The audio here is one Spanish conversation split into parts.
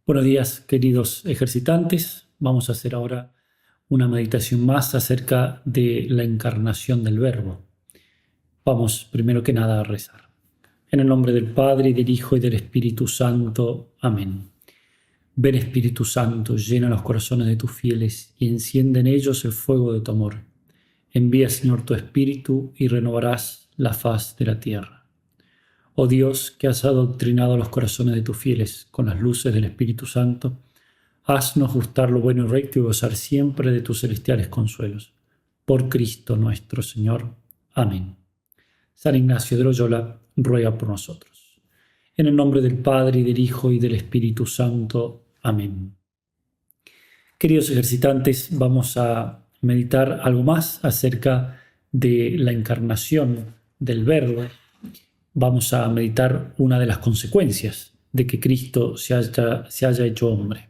Buenos días, queridos ejercitantes. Vamos a hacer ahora una meditación más acerca de la encarnación del Verbo. Vamos primero que nada a rezar. En el nombre del Padre, y del Hijo, y del Espíritu Santo. Amén. Ven, Espíritu Santo, llena los corazones de tus fieles y enciende en ellos el fuego de tu amor. Envía, Señor, tu Espíritu y renovarás la faz de la tierra. Oh Dios, que has adoctrinado los corazones de tus fieles con las luces del Espíritu Santo, haznos gustar lo bueno y recto y gozar siempre de tus celestiales consuelos. Por Cristo nuestro Señor. Amén. San Ignacio de Loyola ruega por nosotros. En el nombre del Padre, y del Hijo, y del Espíritu Santo. Amén. Queridos ejercitantes, vamos a meditar algo más acerca de la encarnación del Verbo. Vamos a meditar una de las consecuencias de que Cristo se haya hecho hombre.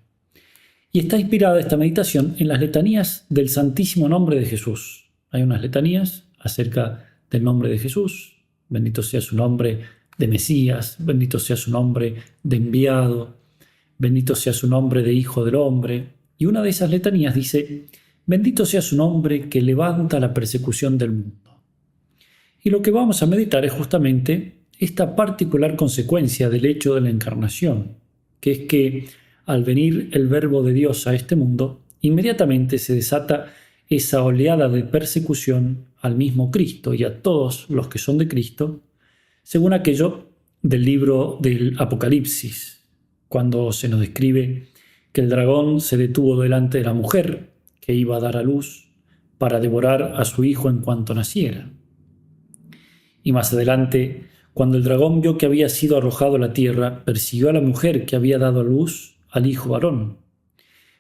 Y está inspirada esta meditación en las letanías del Santísimo Nombre de Jesús. Hay unas letanías acerca del nombre de Jesús. Bendito sea su nombre de Mesías, bendito sea su nombre de enviado, bendito sea su nombre de Hijo del Hombre. Y una de esas letanías dice: bendito sea su nombre que levanta la persecución del mundo. Y lo que vamos a meditar es justamente esta particular consecuencia del hecho de la encarnación, que es que al venir el Verbo de Dios a este mundo, inmediatamente se desata esa oleada de persecución al mismo Cristo y a todos los que son de Cristo, según aquello del libro del Apocalipsis, cuando se nos describe que el dragón se detuvo delante de la mujer que iba a dar a luz para devorar a su hijo en cuanto naciera. Y más adelante, cuando el dragón vio que había sido arrojado a la tierra, persiguió a la mujer que había dado a luz al hijo varón.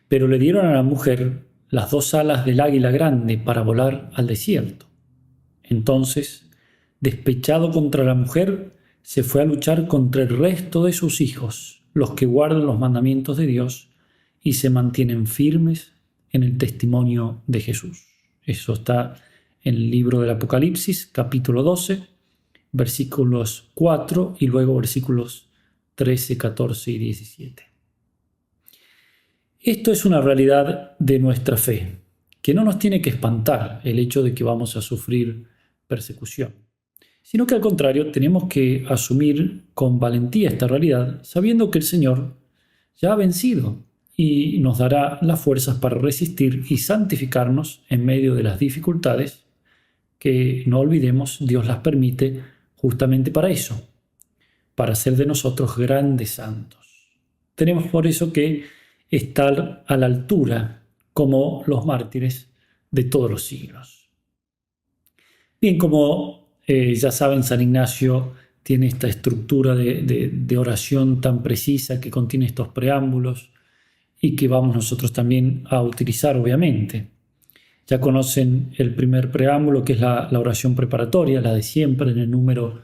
Pero le dieron a la mujer las dos alas del águila grande para volar al desierto. Entonces, despechado contra la mujer, se fue a luchar contra el resto de sus hijos, los que guardan los mandamientos de Dios y se mantienen firmes en el testimonio de Jesús. Eso está en el libro del Apocalipsis, capítulo 12, versículos 4 y luego versículos 13, 14 y 17. Esto es una realidad de nuestra fe, que no nos tiene que espantar el hecho de que vamos a sufrir persecución, sino que al contrario tenemos que asumir con valentía esta realidad, sabiendo que el Señor ya ha vencido y nos dará las fuerzas para resistir y santificarnos en medio de las dificultades que, no olvidemos, Dios las permite justamente para eso, para hacer de nosotros grandes santos. Tenemos por eso que estar a la altura como los mártires de todos los siglos. Bien, como ya saben, San Ignacio tiene esta estructura de oración tan precisa que contiene estos preámbulos y que vamos nosotros también a utilizar, obviamente. Ya conocen el primer preámbulo, que es la oración preparatoria, la de siempre, en el número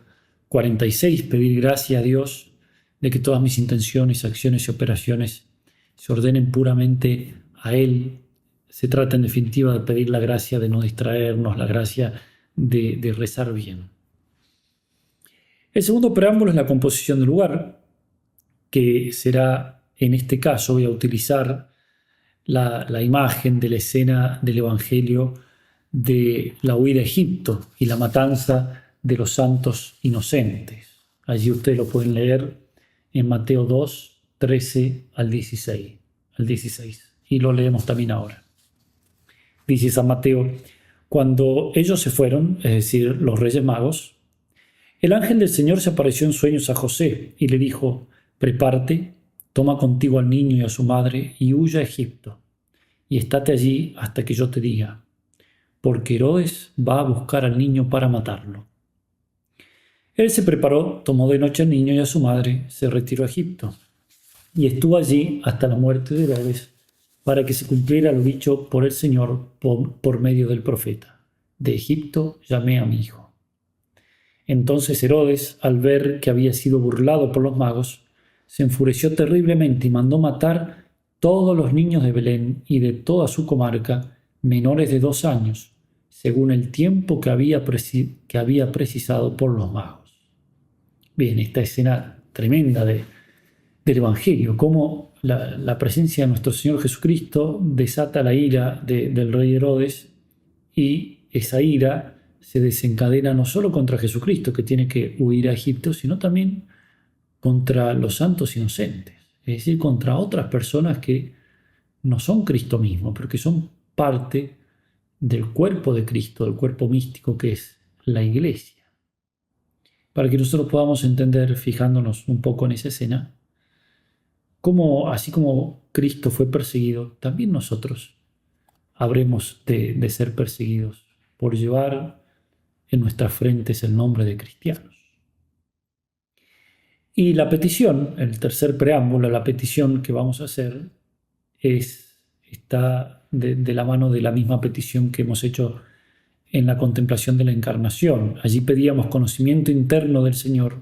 46, pedir gracia a Dios de que todas mis intenciones, acciones y operaciones se ordenen puramente a Él. Se trata en definitiva de pedir la gracia de no distraernos, la gracia de rezar bien. El segundo preámbulo es la composición del lugar, que será, en este caso, voy a utilizar la imagen de la escena del Evangelio de la huida a Egipto y la matanza de los santos inocentes. Allí ustedes lo pueden leer en Mateo 2, 13 al 16. Y lo leemos también ahora. Dice San Mateo: cuando ellos se fueron, es decir, los Reyes Magos, el ángel del Señor se apareció en sueños a José y le dijo: prepárate, toma contigo al niño y a su madre y huye a Egipto, y estate allí hasta que yo te diga, porque Herodes va a buscar al niño para matarlo. Él se preparó, tomó de noche al niño y a su madre, se retiró a Egipto, y estuvo allí hasta la muerte de Herodes, para que se cumpliera lo dicho por el Señor por medio del profeta: de Egipto llamé a mi hijo. Entonces Herodes, al ver que había sido burlado por los magos, se enfureció terriblemente y mandó matar todos los niños de Belén y de toda su comarca, menores de 2 años, según el tiempo que había precisado por los magos. Bien, esta escena tremenda del Evangelio, cómo la presencia de nuestro Señor Jesucristo desata la ira del rey Herodes, y esa ira se desencadena no solo contra Jesucristo, que tiene que huir a Egipto, sino también contra los santos inocentes, es decir, contra otras personas que no son Cristo mismo, pero que son parte del cuerpo de Cristo, del cuerpo místico que es la Iglesia. Para que nosotros podamos entender, fijándonos un poco en esa escena, cómo así como Cristo fue perseguido, también nosotros habremos de ser perseguidos por llevar en nuestras frentes el nombre de cristianos. Y la petición, el tercer preámbulo, la petición que vamos a hacer está de la mano de la misma petición que hemos hecho en la contemplación de la encarnación. Allí pedíamos conocimiento interno del Señor,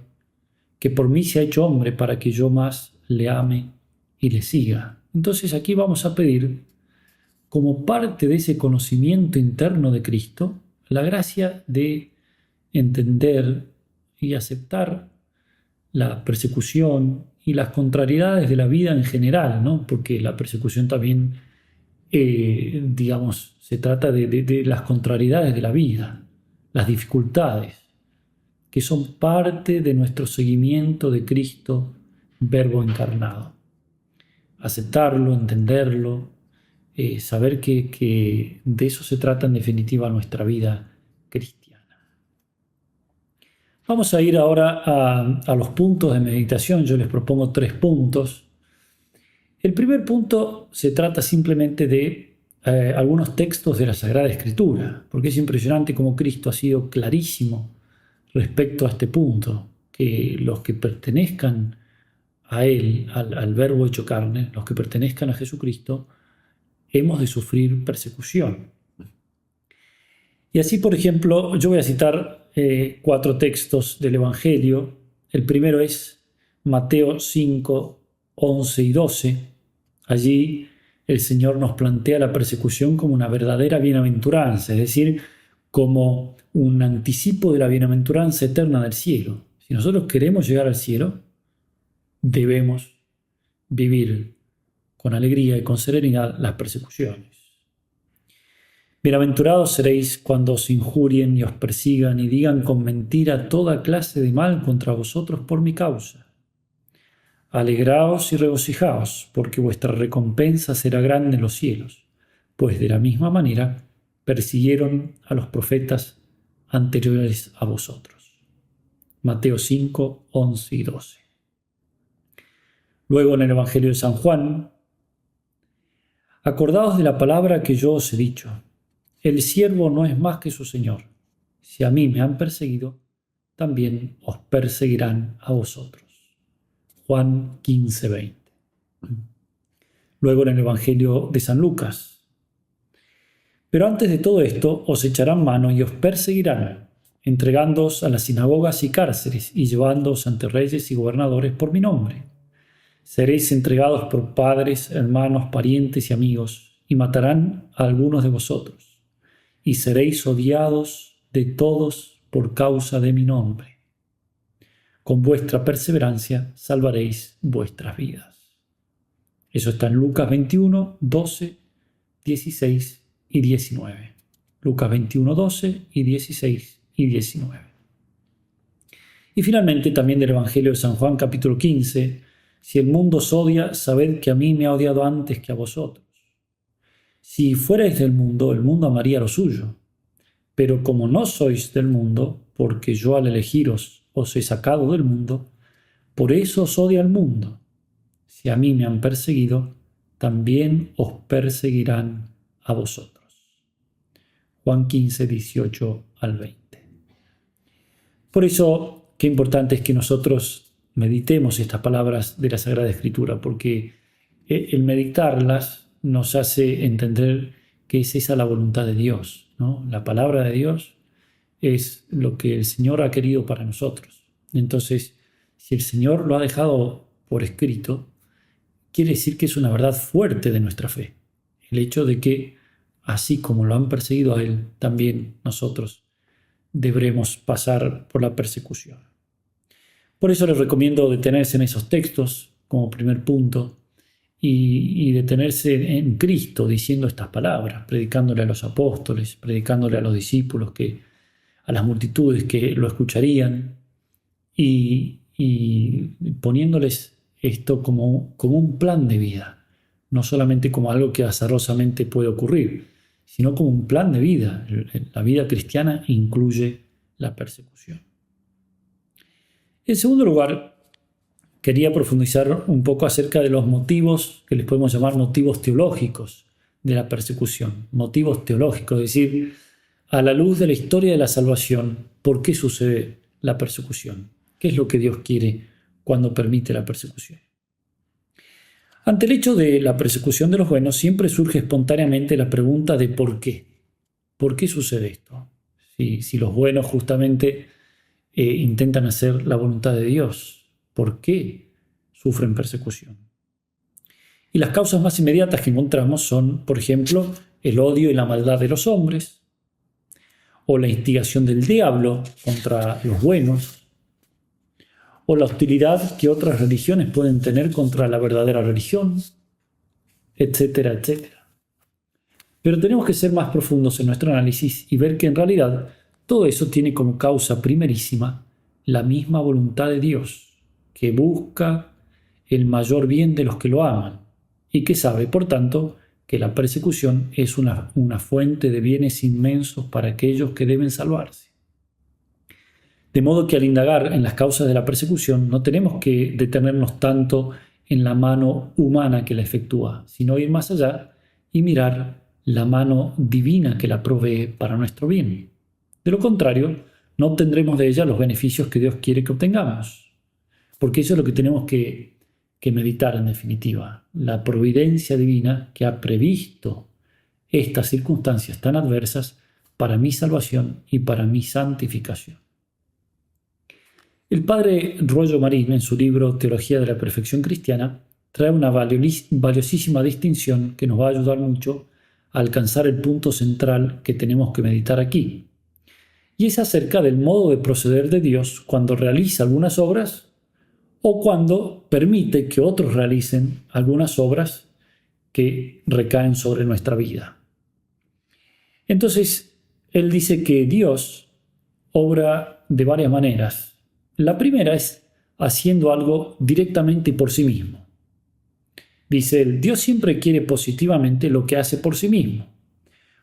que por mí se ha hecho hombre para que yo más le ame y le siga. Entonces aquí vamos a pedir, como parte de ese conocimiento interno de Cristo, la gracia de entender y aceptar la persecución y las contrariedades de la vida en general, ¿no? Porque la persecución también, se trata de las contrariedades de la vida, las dificultades, que son parte de nuestro seguimiento de Cristo, Verbo encarnado. Aceptarlo, entenderlo, saber que de eso se trata en definitiva nuestra vida cristiana. Vamos a ir ahora a los puntos de meditación. Yo les propongo 3 puntos. El primer punto se trata simplemente de algunos textos de la Sagrada Escritura, porque es impresionante cómo Cristo ha sido clarísimo respecto a este punto, que los que pertenezcan a Él, al Verbo hecho carne, los que pertenezcan a Jesucristo, hemos de sufrir persecución. Y así, por ejemplo, yo voy a citar 4 textos del Evangelio. El primero es Mateo 5, 11 y 12. Allí el Señor nos plantea la persecución como una verdadera bienaventuranza, es decir, como un anticipo de la bienaventuranza eterna del cielo. Si nosotros queremos llegar al cielo, debemos vivir con alegría y con serenidad las persecuciones. Bienaventurados seréis cuando os injurien y os persigan y digan con mentira toda clase de mal contra vosotros por mi causa. Alegraos y regocijaos, porque vuestra recompensa será grande en los cielos, pues de la misma manera persiguieron a los profetas anteriores a vosotros. Mateo 5, 11 y 12. Luego en el Evangelio de San Juan, acordaos de la palabra que yo os he dicho. El siervo no es más que su Señor. Si a mí me han perseguido, también os perseguirán a vosotros. Juan 15, 20. Luego en el Evangelio de San Lucas. Pero antes de todo esto os echarán mano y os perseguirán, entregándoos a las sinagogas y cárceles y llevándoos ante reyes y gobernadores por mi nombre. Seréis entregados por padres, hermanos, parientes y amigos, y matarán a algunos de vosotros. Y seréis odiados de todos por causa de mi nombre. Con vuestra perseverancia salvaréis vuestras vidas. Eso está en Lucas 21, 12, 16 y 19. Lucas 21, 12 y 16 y 19. Y finalmente también del Evangelio de San Juan capítulo 15. Si el mundo os odia, sabed que a mí me ha odiado antes que a vosotros. Si fuerais del mundo, el mundo amaría lo suyo. Pero como no sois del mundo, porque yo al elegiros os he sacado del mundo, por eso os odia el mundo. Si a mí me han perseguido, también os perseguirán a vosotros. Juan 15, 18 al 20. Por eso, qué importante es que nosotros meditemos estas palabras de la Sagrada Escritura, porque el meditarlas nos hace entender que es esa la voluntad de Dios, ¿no? La palabra de Dios es lo que el Señor ha querido para nosotros. Entonces, si el Señor lo ha dejado por escrito, quiere decir que es una verdad fuerte de nuestra fe. El hecho de que, así como lo han perseguido a Él, también nosotros deberemos pasar por la persecución. Por eso les recomiendo detenerse en esos textos como primer punto y detenerse en Cristo diciendo estas palabras, predicándole a los apóstoles, predicándole a los discípulos, a las multitudes que lo escucharían y poniéndoles esto como un plan de vida, no solamente como algo que azarosamente puede ocurrir, sino como un plan de vida. La vida cristiana incluye la persecución. En segundo lugar, quería profundizar un poco acerca de los motivos que les podemos llamar motivos teológicos de la persecución. Motivos teológicos, es decir, a la luz de la historia de la salvación, ¿por qué sucede la persecución? ¿Qué es lo que Dios quiere cuando permite la persecución? Ante el hecho de la persecución de los buenos, siempre surge espontáneamente la pregunta de ¿por qué? ¿Por qué sucede esto? Si los buenos justamente intentan hacer la voluntad de Dios, ¿por qué sufren persecución? Y las causas más inmediatas que encontramos son, por ejemplo, el odio y la maldad de los hombres, o la instigación del diablo contra los buenos, o la hostilidad que otras religiones pueden tener contra la verdadera religión, etcétera, etcétera. Pero tenemos que ser más profundos en nuestro análisis y ver que en realidad todo eso tiene como causa primerísima la misma voluntad de Dios, que busca el mayor bien de los que lo aman y que sabe, por tanto, que la persecución es una fuente de bienes inmensos para aquellos que deben salvarse. De modo que al indagar en las causas de la persecución no tenemos que detenernos tanto en la mano humana que la efectúa, sino ir más allá y mirar la mano divina que la provee para nuestro bien. De lo contrario, no obtendremos de ella los beneficios que Dios quiere que obtengamos, porque eso es lo que tenemos que meditar en definitiva, la providencia divina que ha previsto estas circunstancias tan adversas para mi salvación y para mi santificación. El padre Rollo Marín, en su libro Teología de la Perfección Cristiana, trae una valiosísima distinción que nos va a ayudar mucho a alcanzar el punto central que tenemos que meditar aquí. Y es acerca del modo de proceder de Dios cuando realiza algunas obras o cuando permite que otros realicen algunas obras que recaen sobre nuestra vida. Entonces, él dice que Dios obra de varias maneras. La primera es haciendo algo directamente por sí mismo. Dice él, Dios siempre quiere positivamente lo que hace por sí mismo,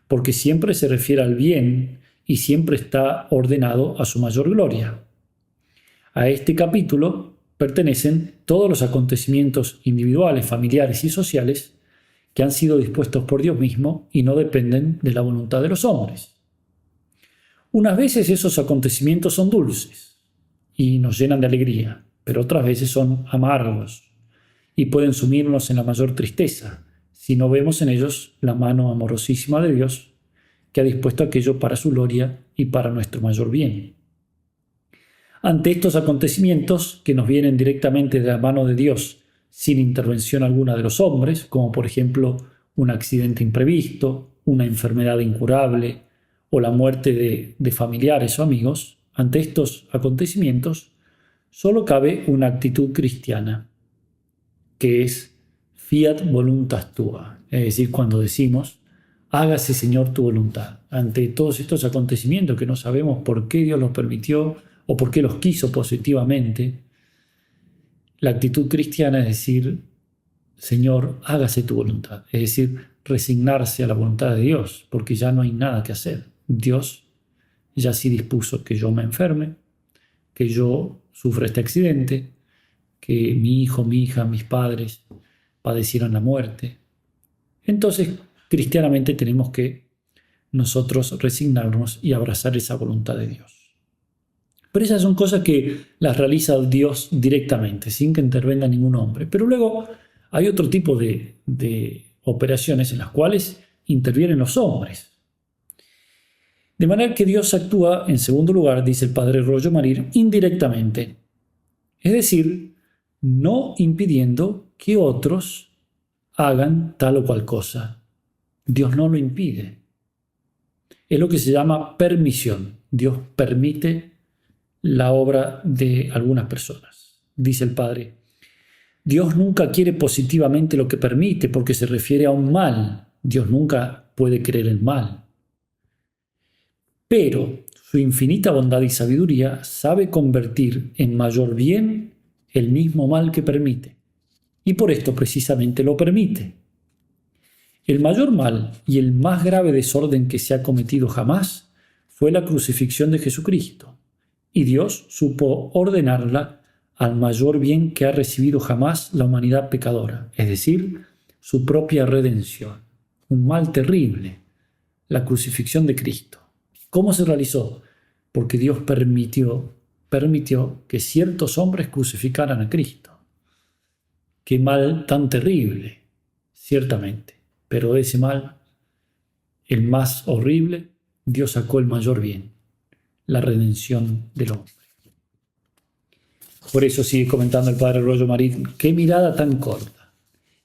porque siempre se refiere al bien y siempre está ordenado a su mayor gloria. A este capítulo pertenecen todos los acontecimientos individuales, familiares y sociales que han sido dispuestos por Dios mismo y no dependen de la voluntad de los hombres. Unas veces esos acontecimientos son dulces y nos llenan de alegría, pero otras veces son amargos y pueden sumirnos en la mayor tristeza si no vemos en ellos la mano amorosísima de Dios que ha dispuesto aquello para su gloria y para nuestro mayor bien. Ante estos acontecimientos que nos vienen directamente de la mano de Dios sin intervención alguna de los hombres, como por ejemplo un accidente imprevisto, una enfermedad incurable o la muerte de familiares o amigos, ante estos acontecimientos solo cabe una actitud cristiana, que es fiat voluntas tua, es decir, cuando decimos, hágase Señor tu voluntad. Ante todos estos acontecimientos que no sabemos por qué Dios los permitió o por qué los quiso positivamente, la actitud cristiana es decir, Señor, hágase tu voluntad, es decir, resignarse a la voluntad de Dios, porque ya no hay nada que hacer. Dios ya sí dispuso que yo me enferme, que yo sufra este accidente, que mi hijo, mi hija, mis padres padecieran la muerte. Entonces, cristianamente tenemos que nosotros resignarnos y abrazar esa voluntad de Dios. Pero esas son cosas que las realiza Dios directamente, sin que intervenga ningún hombre. Pero luego hay otro tipo de operaciones en las cuales intervienen los hombres. De manera que Dios actúa, en segundo lugar, dice el padre Rollo Marín, indirectamente. Es decir, no impidiendo que otros hagan tal o cual cosa. Dios no lo impide. Es lo que se llama permisión. Dios permite la obra de algunas personas. Dice el padre, Dios nunca quiere positivamente lo que permite porque se refiere a un mal. Dios nunca puede querer el mal. Pero su infinita bondad y sabiduría sabe convertir en mayor bien el mismo mal que permite. Y por esto precisamente lo permite. El mayor mal y el más grave desorden que se ha cometido jamás fue la crucifixión de Jesucristo. Y Dios supo ordenarla al mayor bien que ha recibido jamás la humanidad pecadora, es decir, su propia redención. Un mal terrible, la crucifixión de Cristo. ¿Cómo se realizó? Porque Dios permitió que ciertos hombres crucificaran a Cristo. Qué mal tan terrible, ciertamente. Pero de ese mal, el más horrible, Dios sacó el mayor bien, la redención del hombre. Por eso sigue comentando el padre Rollo Marín, qué mirada tan corta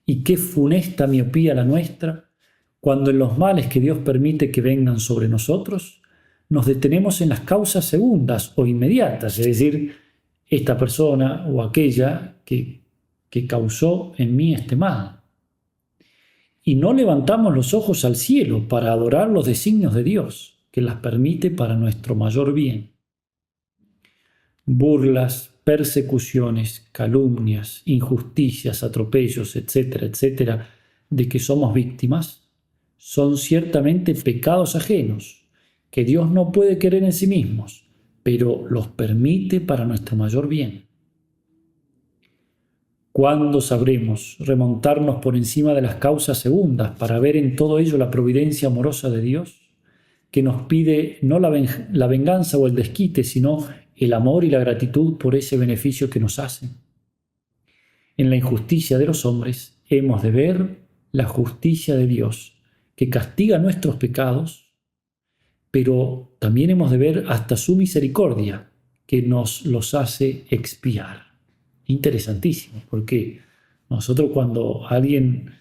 y qué funesta miopía la nuestra cuando en los males que Dios permite que vengan sobre nosotros, nos detenemos en las causas segundas o inmediatas, es decir, esta persona o aquella que causó en mí este mal. Y no levantamos los ojos al cielo para adorar los designios de Dios, que las permite para nuestro mayor bien. Burlas, persecuciones, calumnias, injusticias, atropellos, etcétera, etcétera, de que somos víctimas, son ciertamente pecados ajenos, que Dios no puede querer en sí mismos, pero los permite para nuestro mayor bien. ¿Cuándo sabremos remontarnos por encima de las causas segundas para ver en todo ello la providencia amorosa de Dios, que nos pide no la venganza o el desquite, sino el amor y la gratitud por ese beneficio que nos hacen? En la injusticia de los hombres hemos de ver la justicia de Dios, que castiga nuestros pecados, pero también hemos de ver hasta su misericordia, que nos los hace expiar. Interesantísimo, porque nosotros cuando alguien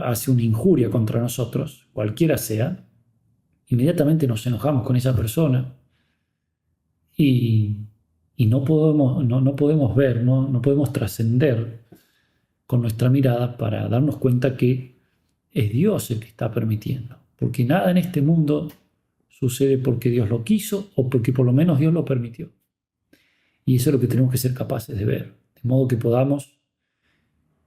hace una injuria contra nosotros, cualquiera sea, inmediatamente nos enojamos con esa persona y no podemos ver, no podemos trascender con nuestra mirada para darnos cuenta que es Dios el que está permitiendo, porque nada en este mundo sucede porque Dios lo quiso o porque por lo menos Dios lo permitió. Y eso es lo que tenemos que ser capaces de ver, de modo que podamos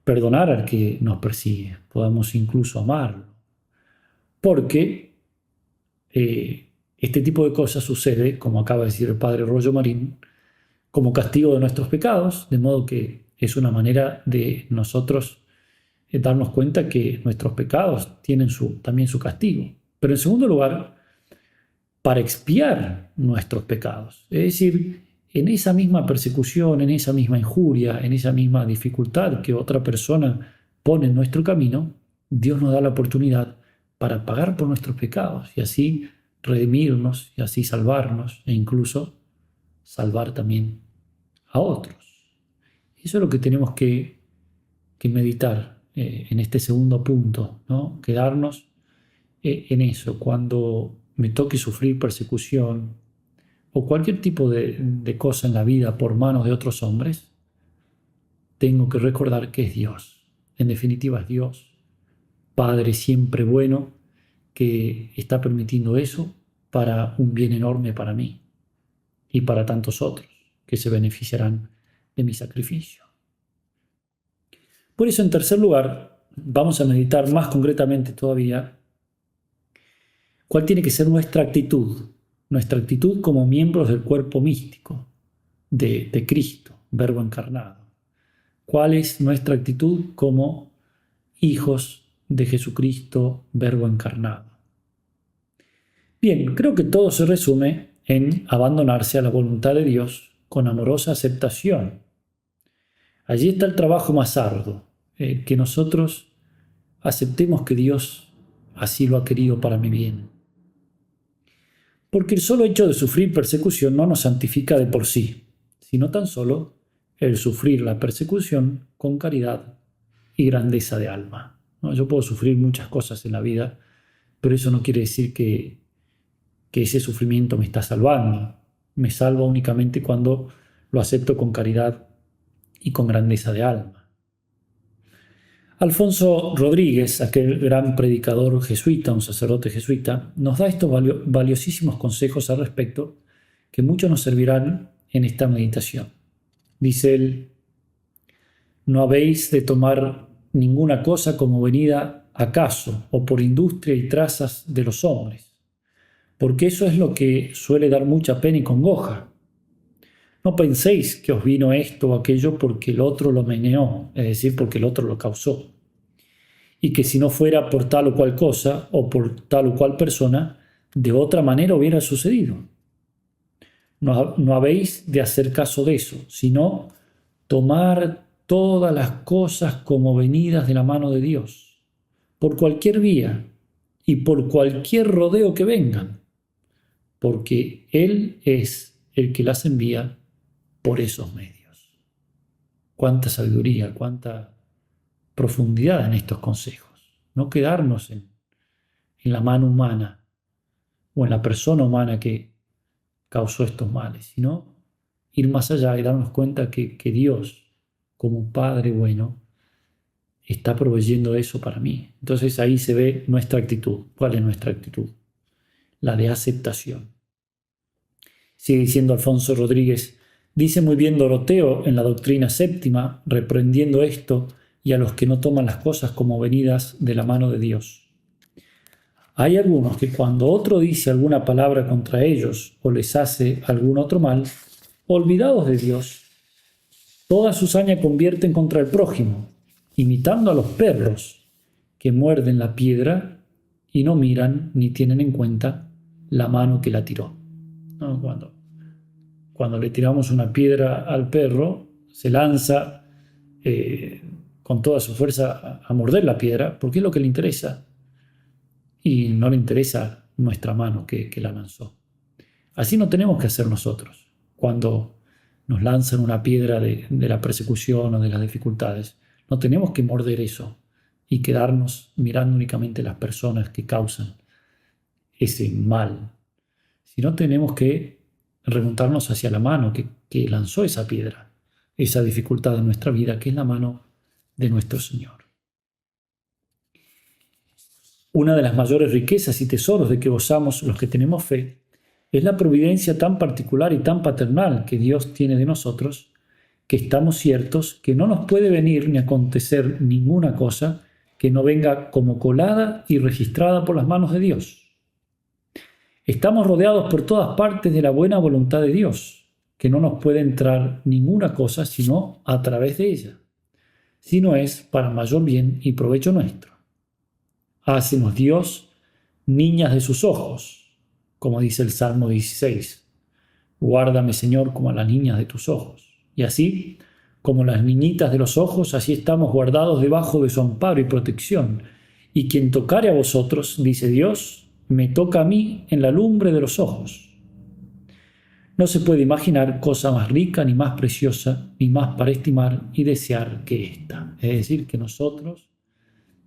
perdonar al que nos persigue, podamos incluso amarlo. Porque este tipo de cosas sucede, como acaba de decir el padre Rollo Marín, como castigo de nuestros pecados, de modo que es una manera de nosotros darnos cuenta que nuestros pecados tienen también su castigo. Pero en segundo lugar, para expiar nuestros pecados, es decir, en esa misma persecución, en esa misma injuria, en esa misma dificultad que otra persona pone en nuestro camino, Dios nos da la oportunidad para pagar por nuestros pecados y así redimirnos y así salvarnos e incluso salvar también a otros. Eso es lo que tenemos que meditar en este segundo punto, ¿no? Quedarnos en eso. Cuando me toque sufrir persecución o cualquier tipo de cosa en la vida por manos de otros hombres, tengo que recordar que es Dios. En definitiva es Dios, Padre siempre bueno, que está permitiendo eso para un bien enorme para mí y para tantos otros que se beneficiarán de mi sacrificio. Por eso, en tercer lugar, vamos a meditar más concretamente todavía cuál tiene que ser nuestra actitud como miembros del cuerpo místico de Cristo, Verbo encarnado. ¿Cuál es nuestra actitud como hijos de Jesucristo, Verbo encarnado? Bien, creo que todo se resume en abandonarse a la voluntad de Dios con amorosa aceptación. Allí está el trabajo más arduo, que nosotros aceptemos que Dios así lo ha querido para mi bien. Porque el solo hecho de sufrir persecución no nos santifica de por sí, sino tan solo el sufrir la persecución con caridad y grandeza de alma. ¿No? Yo puedo sufrir muchas cosas en la vida, pero eso no quiere decir que ese sufrimiento me está salvando. Me salva únicamente cuando lo acepto con caridad y con grandeza de alma. Alfonso Rodríguez, aquel gran predicador jesuita, un sacerdote jesuita, nos da estos valiosísimos consejos al respecto que muchos nos servirán en esta meditación. Dice él: no habéis de tomar ninguna cosa como venida acaso o por industria y trazas de los hombres, porque eso es lo que suele dar mucha pena y congoja. No penséis que os vino esto o aquello porque el otro lo meneó, es decir, porque el otro lo causó, y que si no fuera por tal o cual cosa o por tal o cual persona, de otra manera hubiera sucedido. No habéis de hacer caso de eso, sino tomar todas las cosas como venidas de la mano de Dios, por cualquier vía y por cualquier rodeo que vengan, porque Él es el que las envía por esos medios. Cuánta sabiduría, cuánta profundidad en estos consejos. No quedarnos en la mano humana o en la persona humana que causó estos males, sino ir más allá y darnos cuenta que Dios, como un Padre bueno, está proveyendo eso para mí. Entonces ahí se ve nuestra actitud. ¿Cuál es nuestra actitud? La de aceptación. Sigue diciendo Alfonso Rodríguez: dice muy bien Doroteo en la doctrina séptima, reprendiendo esto y a los que no toman las cosas como venidas de la mano de Dios. Hay algunos que cuando otro dice alguna palabra contra ellos o les hace algún otro mal, olvidados de Dios, toda su saña convierten contra el prójimo, imitando a los perros que muerden la piedra y no miran ni tienen en cuenta la mano que la tiró. ¿No? Cuando le tiramos una piedra al perro, se lanza con toda su fuerza a morder la piedra, porque es lo que le interesa, y no le interesa nuestra mano que la lanzó. Así no tenemos que hacer nosotros. Cuando nos lanzan una piedra de la persecución o de las dificultades, no tenemos que morder eso y quedarnos mirando únicamente las personas que causan ese mal, sino tenemos que remontarnos hacia la mano que lanzó esa piedra, esa dificultad en nuestra vida, que es la mano de nuestro Señor. Una de las mayores riquezas y tesoros de que gozamos los que tenemos fe es la providencia tan particular y tan paternal que Dios tiene de nosotros, que estamos ciertos que no nos puede venir ni acontecer ninguna cosa que no venga como colada y registrada por las manos de Dios. Estamos rodeados por todas partes de la buena voluntad de Dios, que no nos puede entrar ninguna cosa sino a través de ella, si no es para mayor bien y provecho nuestro. Hacemos Dios niñas de sus ojos, como dice el Salmo 16. Guárdame, Señor, como a las niñas de tus ojos. Y así, como las niñitas de los ojos, así estamos guardados debajo de su amparo y protección. Y quien tocare a vosotros, dice Dios, me toca a mí en la lumbre de los ojos. No se puede imaginar cosa más rica, ni más preciosa, ni más para estimar y desear que esta. Es decir, que nosotros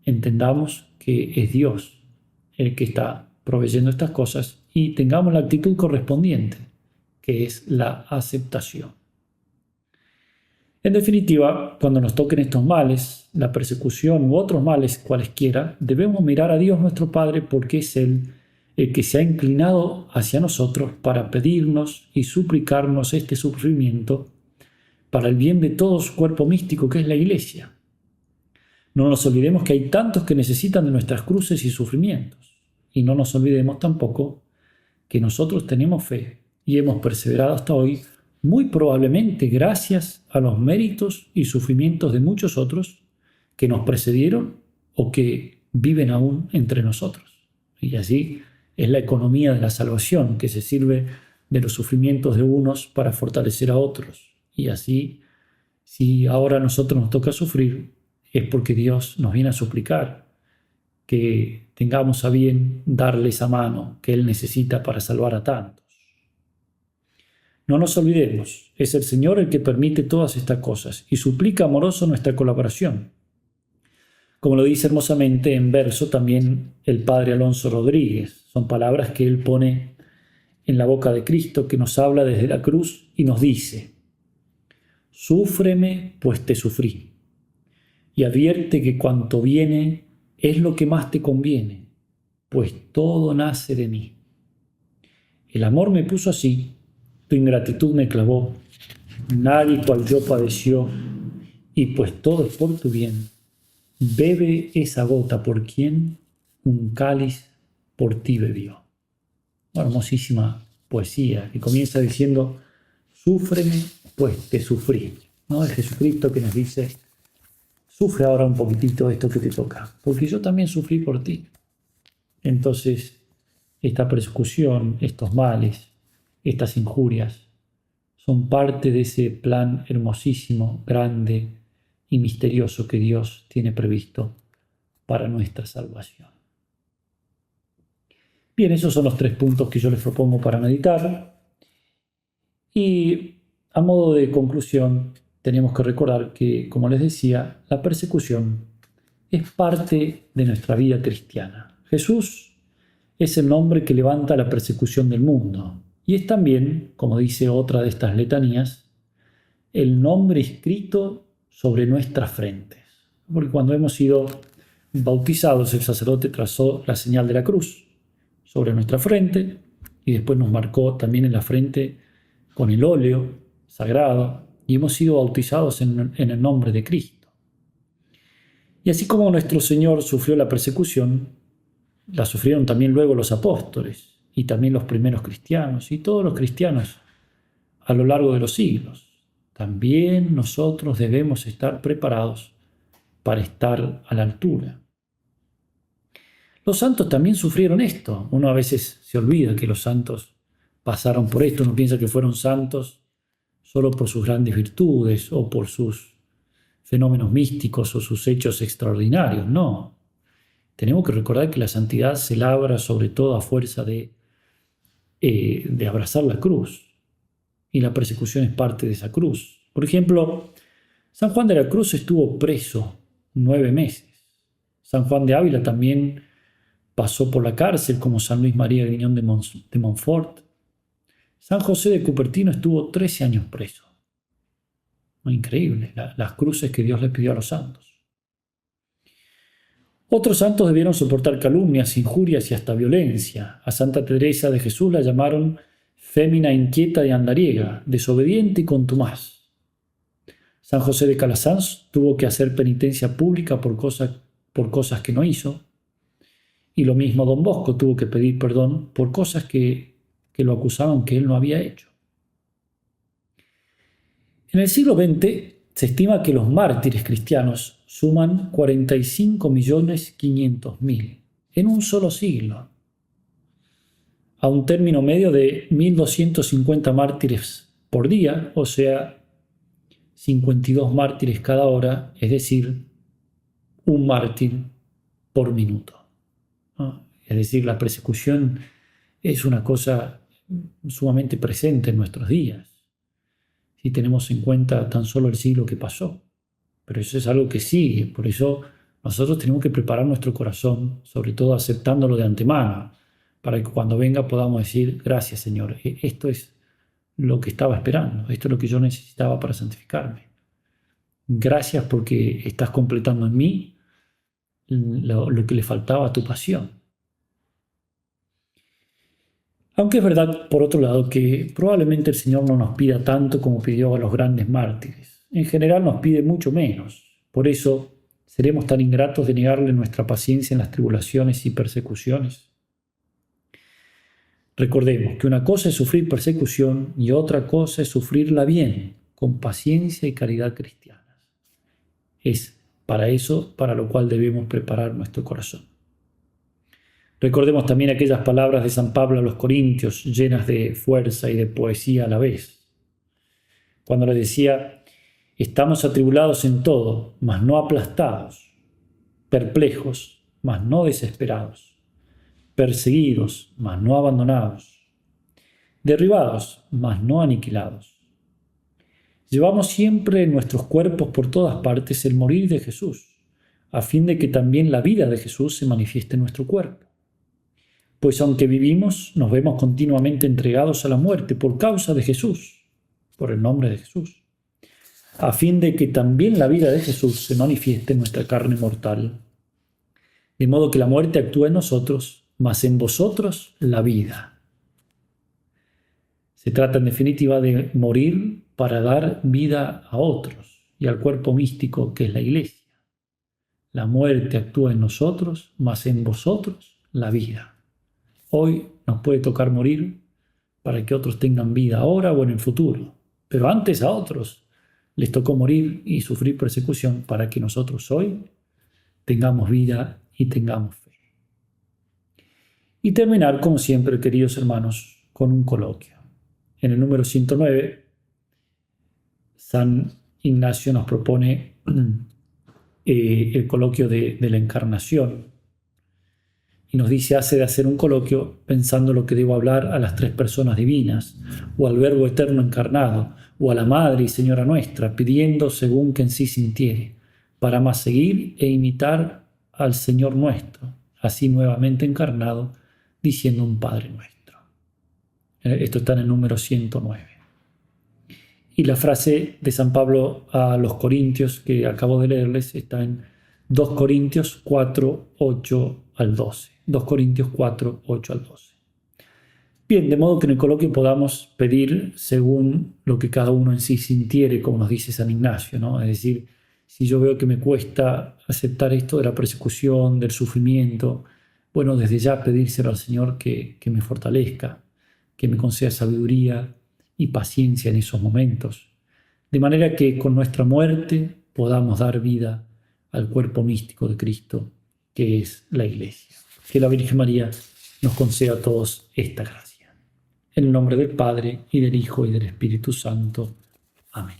entendamos que es Dios el que está proveyendo estas cosas y tengamos la actitud correspondiente, que es la aceptación. En definitiva, cuando nos toquen estos males, la persecución u otros males cualesquiera, debemos mirar a Dios nuestro Padre, porque es Él el que se ha inclinado hacia nosotros para pedirnos y suplicarnos este sufrimiento para el bien de todo su cuerpo místico que es la Iglesia. No nos olvidemos que hay tantos que necesitan de nuestras cruces y sufrimientos, y no nos olvidemos tampoco que nosotros tenemos fe y hemos perseverado hasta hoy, muy probablemente gracias a los méritos y sufrimientos de muchos otros que nos precedieron o que viven aún entre nosotros. Y así es la economía de la salvación, que se sirve de los sufrimientos de unos para fortalecer a otros. Y así, si ahora a nosotros nos toca sufrir, es porque Dios nos viene a suplicar que tengamos a bien darle esa mano que Él necesita para salvar a tantos. No nos olvidemos, es el Señor el que permite todas estas cosas y suplica amoroso nuestra colaboración. Como lo dice hermosamente en verso también el padre Alonso Rodríguez. Son palabras que él pone en la boca de Cristo, que nos habla desde la cruz y nos dice: Súfreme, pues te sufrí, y advierte que cuanto viene es lo que más te conviene, pues todo nace de mí. El amor me puso así, tu ingratitud me clavó, nadie cual yo padeció, y pues todo es por tu bien. Bebe esa gota por quien un cáliz por ti bebió. Una hermosísima poesía que comienza diciendo, súfreme, pues te sufrí. ¿No? Es Jesucristo que nos dice, sufre ahora un poquitito esto que te toca, porque yo también sufrí por ti. Entonces, esta persecución, estos males, estas injurias, son parte de ese plan hermosísimo, grande y misterioso que Dios tiene previsto para nuestra salvación. Bien, esos son los 3 puntos que yo les propongo para meditar. Y a modo de conclusión, tenemos que recordar que, como les decía, la persecución es parte de nuestra vida cristiana. Jesús es el nombre que levanta la persecución del mundo. Y es también, como dice otra de estas letanías, el nombre escrito sobre nuestras frentes. Porque cuando hemos sido bautizados, el sacerdote trazó la señal de la cruz sobre nuestra frente y después nos marcó también en la frente con el óleo sagrado y hemos sido bautizados en el nombre de Cristo. Y así como nuestro Señor sufrió la persecución, la sufrieron también luego los apóstoles y también los primeros cristianos y todos los cristianos a lo largo de los siglos. También nosotros debemos estar preparados para estar a la altura. Los santos también sufrieron esto. Uno a veces se olvida que los santos pasaron por esto. Uno piensa que fueron santos solo por sus grandes virtudes o por sus fenómenos místicos o sus hechos extraordinarios. No. Tenemos que recordar que la santidad se labra sobre todo a fuerza de abrazar la cruz. Y la persecución es parte de esa cruz. Por ejemplo, San Juan de la Cruz estuvo preso 9 meses. San Juan de Ávila también pasó por la cárcel, como San Luis María Griñón de Montfort. San José de Cupertino estuvo 13 años preso. Increíble, las cruces que Dios le pidió a los santos. Otros santos debieron soportar calumnias, injurias y hasta violencia. A Santa Teresa de Jesús la llamaron fémina inquieta y andariega, desobediente y contumaz. San José de Calasanz tuvo que hacer penitencia pública por cosas que no hizo. Y lo mismo Don Bosco tuvo que pedir perdón por cosas que lo acusaban que él no había hecho. En el siglo XX se estima que los mártires cristianos suman 45.500.000 en un solo siglo, a un término medio de 1.250 mártires por día, o sea, 52 mártires cada hora, es decir, un mártir por minuto. Es decir, la persecución es una cosa sumamente presente en nuestros días, si tenemos en cuenta tan solo el siglo que pasó. Pero eso es algo que sigue, por eso nosotros tenemos que preparar nuestro corazón, sobre todo aceptándolo de antemano, para que cuando venga podamos decir, gracias Señor, esto es lo que estaba esperando, esto es lo que yo necesitaba para santificarme. Gracias porque estás completando en mí lo que le faltaba a tu pasión. Aunque es verdad, por otro lado, que probablemente el Señor no nos pida tanto como pidió a los grandes mártires. En general nos pide mucho menos. Por eso seremos tan ingratos de negarle nuestra paciencia en las tribulaciones y persecuciones. Recordemos que una cosa es sufrir persecución y otra cosa es sufrirla bien, con paciencia y caridad cristianas. Es para eso para lo cual debemos preparar nuestro corazón. Recordemos también aquellas palabras de San Pablo a los Corintios, llenas de fuerza y de poesía a la vez. Cuando les decía, estamos atribulados en todo, mas no aplastados, perplejos, mas no desesperados, perseguidos, mas no abandonados, derribados, mas no aniquilados. Llevamos siempre en nuestros cuerpos por todas partes el morir de Jesús, a fin de que también la vida de Jesús se manifieste en nuestro cuerpo. Pues aunque vivimos, nos vemos continuamente entregados a la muerte por causa de Jesús, por el nombre de Jesús. a fin de que también la vida de Jesús se manifieste en nuestra carne mortal. De modo que la muerte actúa en nosotros, mas en vosotros la vida. Se trata en definitiva de morir para dar vida a otros y al cuerpo místico que es la Iglesia. La muerte actúa en nosotros, mas en vosotros la vida. Hoy nos puede tocar morir para que otros tengan vida ahora o en el futuro, pero antes a otros les tocó morir y sufrir persecución para que nosotros hoy tengamos vida y tengamos fe. Y terminar, como siempre, queridos hermanos, con un coloquio. En el número 109, San Ignacio nos propone el coloquio de la encarnación y nos dice: hace de hacer un coloquio pensando lo que debo hablar a las tres personas divinas, o al Verbo eterno encarnado, o a la Madre y Señora nuestra, pidiendo según que en sí sintiere, para más seguir e imitar al Señor nuestro, así nuevamente encarnado, diciendo un Padre nuestro. Esto está en el número 109. Y la frase de San Pablo a los Corintios que acabo de leerles está en 2 Corintios 4, 8 al 12. 2 Corintios 4, 8 al 12. Bien, de modo que en el coloquio podamos pedir según lo que cada uno en sí sintiere, como nos dice San Ignacio, ¿no? Es decir, si yo veo que me cuesta aceptar esto de la persecución, del sufrimiento, bueno, desde ya pedírselo al Señor que me fortalezca, que me conceda sabiduría y paciencia en esos momentos, de manera que con nuestra muerte podamos dar vida al cuerpo místico de Cristo, que es la Iglesia. Que la Virgen María nos conceda a todos esta gracia. En el nombre del Padre, y del Hijo, y del Espíritu Santo. Amén.